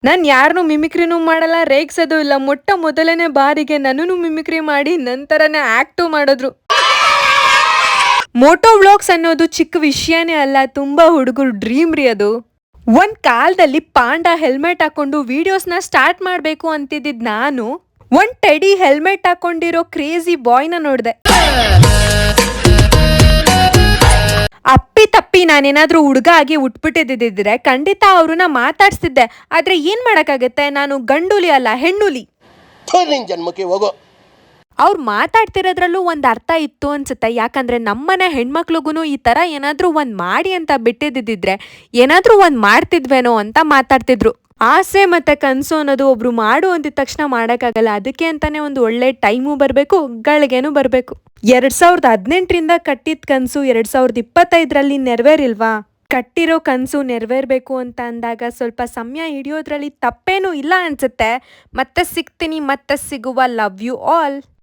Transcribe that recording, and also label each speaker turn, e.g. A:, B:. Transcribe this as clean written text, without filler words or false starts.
A: ನಾನ್ ಯಾರನ್ನೂ ಮಿಮಿಕ್ರಿನೂ ಮಾಡಲ್ಲ, ರೇಗ್ಸೋದು ಇಲ್ಲ. ಮೊಟ್ಟ ಮೊದಲನೇ ಬಾರಿಗೆ ನನ್ನನ್ನು ಮಿಮಿಕ್ರಿ ಮಾಡಿ ನಂತರನೇ ಆಕ್ಟು ಮಾಡಿದ್ರು. ಮೋಟೋ ವ್ಲಾಗ್ಸ್ ಅನ್ನೋದು ಚಿಕ್ಕ ವಿಷಯನೇ ಅಲ್ಲ, ತುಂಬಾ ಹುಡುಗರು ಡ್ರೀಮ್ ರೀ ಅದು. ಒಂದ್ ಕಾಲದಲ್ಲಿ ಪಾಂಡ ಹೆಲ್ಮೆಟ್ ಹಾಕೊಂಡು ವಿಡಿಯೋಸ್ನ ಸ್ಟಾರ್ಟ್ ಮಾಡ್ಬೇಕು ಅಂತಿದ್ದಿದ್ ನಾನು ಒಂದ್ ಟೆಡಿ ಹೆಲ್ಮೆಟ್ ಹಾಕೊಂಡಿರೋ ಕ್ರೇಜಿ ಬಾಯ್ನ ನೋಡ್ದೆ. ಅಪ್ಪಿ ತಪ್ಪಿ ನಾನೇನಾದ್ರೂ ಹುಡುಗ ಆಗಿ ಉಟ್ಬಿಟ್ಟಿದ್ದಿದ್ರೆ ಖಂಡಿತ ಅವ್ರನ್ನ ಮಾತಾಡ್ಸ್ತಿದ್ದೆ. ಆದ್ರೆ ಏನ್ ಮಾಡಕ್ಕಾಗತ್ತೆ, ನಾನು ಗಂಡುಲಿ ಅಲ್ಲ, ಹೆಣ್ಣುಲಿ.
B: ಜನ್ಮಕ್ಕೆ ಹೋಗೋ.
A: ಅವ್ರು ಮಾತಾಡ್ತಿರೋದ್ರಲ್ಲೂ ಒಂದ್ ಅರ್ಥ ಇತ್ತು ಅನ್ಸುತ್ತೆ. ಯಾಕಂದ್ರೆ ನಮ್ಮನೆ ಹೆಣ್ಮಕ್ಳಿಗೂ ಈ ತರ ಏನಾದ್ರೂ ಒಂದ್ ಮಾಡಿ ಅಂತ ಬಿಟ್ಟಿದ್ದಿದ್ರೆ ಏನಾದ್ರೂ ಒಂದ್ ಮಾಡ್ತಿದ್ವೇನೋ ಅಂತ ಮಾತಾಡ್ತಿದ್ರು. ಆಸೆ ಮತ್ತೆ ಕನ್ಸು ಅನ್ನೋದು ಒಬ್ರು ಮಾಡು ಅಂದಿದ ತಕ್ಷಣ ಮಾಡಕ್ಕಾಗಲ್ಲ. ಅದಕ್ಕೆ ಅಂತಾನೆ ಒಂದು ಒಳ್ಳೆ ಟೈಮು ಬರ್ಬೇಕು, ಗಳಿಗೆನೂ ಬರ್ಬೇಕು. 2018ರಿಂದ ಕಟ್ಟಿದ ಕನ್ಸು 2025ರಲ್ಲಿ ನೆರವೇರಿಲ್ವಾ? ಕಟ್ಟಿರೋ ಕನ್ಸು ನೆರವೇರ್ಬೇಕು ಅಂತ ಅಂದಾಗ ಸ್ವಲ್ಪ ಸಮಯ ಹಿಡಿಯೋದ್ರಲ್ಲಿ ತಪ್ಪೇನೂ ಇಲ್ಲ ಅನ್ಸುತ್ತೆ. ಮತ್ತೆ ಸಿಗ್ತೀನಿ, ಮತ್ತೆ ಸಿಗುವ. Love you all.